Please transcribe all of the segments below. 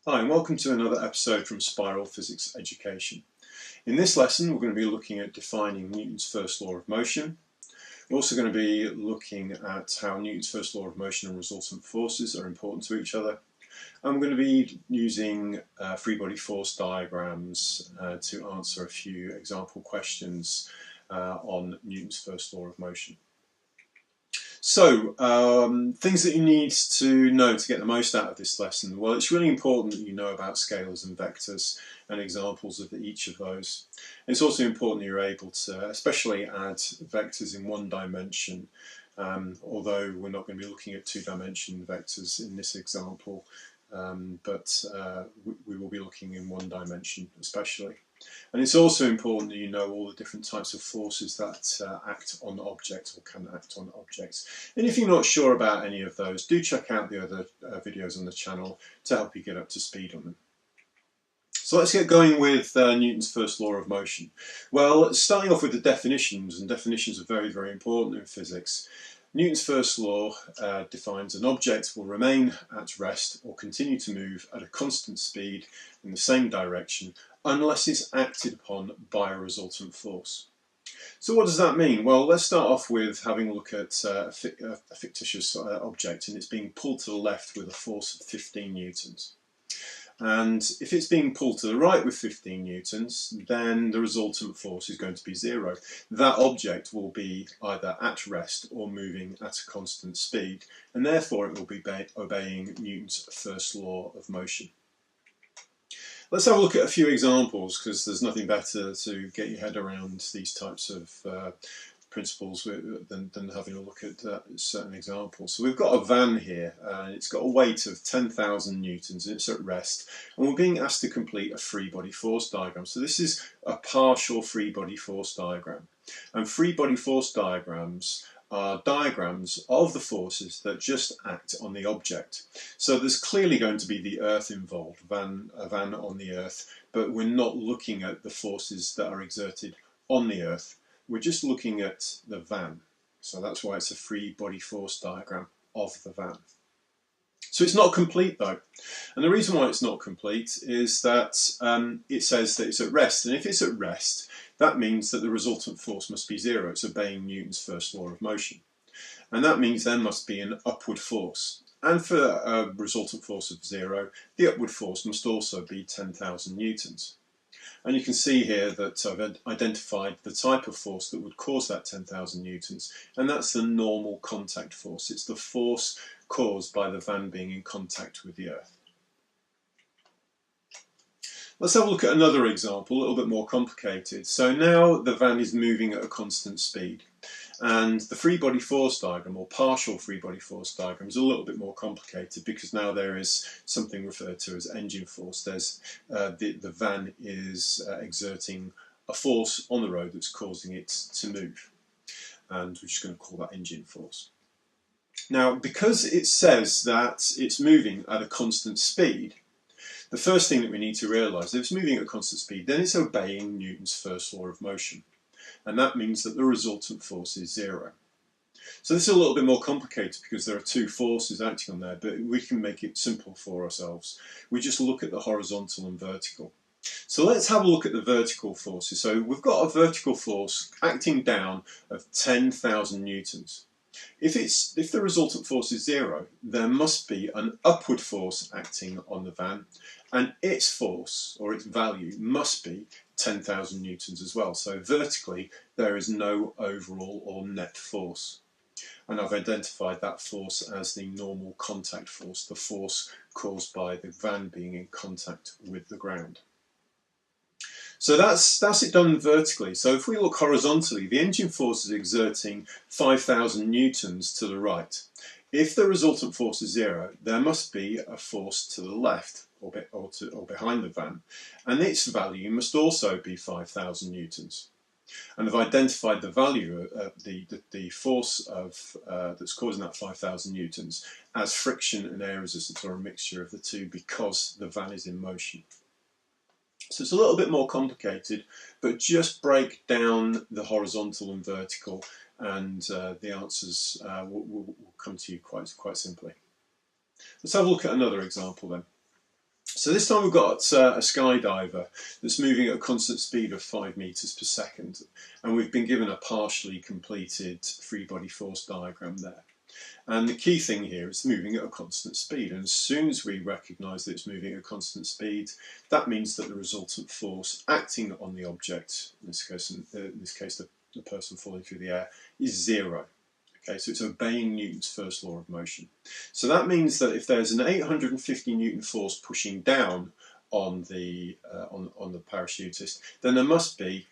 Hi and welcome to another episode from Spiral Physics Education. In this lesson we're going to be looking at defining Newton's first law of motion. We're also going to be looking at how Newton's first law of motion and resultant forces are important to each other. And we're going to be using free body force diagrams to answer a few example questions on Newton's first law of motion. So, things that you need to know to get the most out of this lesson. Well, it's really important that you know about scalars and vectors and examples of each of those. It's also important that you're able to especially add vectors in one dimension, although we're not going to be looking at two-dimension vectors in this example, but we will be looking in one dimension especially. And it's also important that you know all the different types of forces that act on objects or can act on objects. And if you're not sure about any of those, do check out the other videos on the channel to help you get up to speed on them. So let's get going with Newton's first law of motion. Well, starting off with the definitions, and definitions are very, very important in physics. Newton's first law defines an object will remain at rest or continue to move at a constant speed in the same direction unless it's acted upon by a resultant force. So what does that mean? Well, let's start off with having a look at a fictitious object, and it's being pulled to the left with a force of 15 newtons. And if it's being pulled to the right with 15 newtons, then the resultant force is going to be zero. That object will be either at rest or moving at a constant speed, and therefore it will be obeying Newton's first law of motion. Let's have a look at a few examples, because there's nothing better to get your head around these types of principles than having a look at certain examples. So we've got a van here, and it's got a weight of 10,000 newtons, and it's at rest, and we're being asked to complete a free body force diagram. So this is a partial free body force diagram, and free body force diagrams are diagrams of the forces that just act on the object. So there's clearly going to be the earth involved, a van on the earth, but we're not looking at the forces that are exerted on the earth. We're just looking at the van. So that's why it's a free body force diagram of the van. So it's not complete though. And the reason why it's not complete is that it says that it's at rest. And if it's at rest, that means that the resultant force must be zero. It's obeying Newton's first law of motion. And that means there must be an upward force. And for a resultant force of zero, the upward force must also be 10,000 newtons. And you can see here that I've identified the type of force that would cause that 10,000 newtons, and that's the normal contact force. It's the force caused by the van being in contact with the earth. Let's have a look at another example, a little bit more complicated. So now the van is moving at a constant speed, and the free body force diagram, or partial free body force diagram, is a little bit more complicated because now there is something referred to as engine force. There's the van is exerting a force on the road that's causing it to move, and we're just going to call that engine force. Now, because it says that it's moving at a constant speed, the first thing that we need to realise, if it's moving at a constant speed, then it's obeying Newton's first law of motion. And that means that the resultant force is zero. So this is a little bit more complicated because there are two forces acting on there, but we can make it simple for ourselves. We just look at the horizontal and vertical. So let's have a look at the vertical forces. So we've got a vertical force acting down of 10,000 newtons. If the resultant force is zero, there must be an upward force acting on the van, and its force, or its value, must be 10,000 newtons as well. So vertically, there is no overall or net force. And I've identified that force as the normal contact force, the force caused by the van being in contact with the ground. So that's it done vertically. So if we look horizontally, the engine force is exerting 5,000 newtons to the right. If the resultant force is zero, there must be a force to the left or behind the van, and its value must also be 5,000 newtons. And I've identified the value of the force that's causing that 5,000 newtons as friction and air resistance, or a mixture of the two, because the van is in motion. So it's a little bit more complicated, but just break down the horizontal and vertical, and the answers will come to you quite simply. Let's have a look at another example then. So this time we've got a skydiver that's moving at a constant speed of 5 meters per second, and we've been given a partially completed free body force diagram there. And the key thing here is moving at a constant speed, and as soon as we recognise that it's moving at a constant speed, that means that the resultant force acting on the object, in this case the person falling through the air, is zero. Okay, so it's obeying Newton's first law of motion. So that means that if there's an 850 Newton force pushing down on the parachutist, then there must be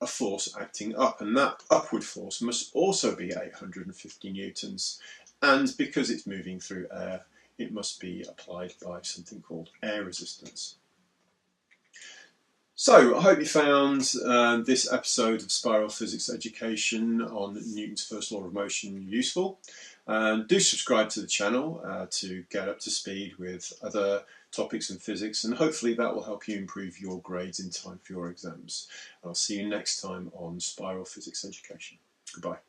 a force acting up, and that upward force must also be 850 newtons, and because it's moving through air, it must be applied by something called air resistance. So I hope you found this episode of Spiral Physics Education on Newton's first law of motion useful. Do subscribe to the channel to get up to speed with other topics in physics, and hopefully that will help you improve your grades in time for your exams. I'll see you next time on Spiral Physics Education. Goodbye.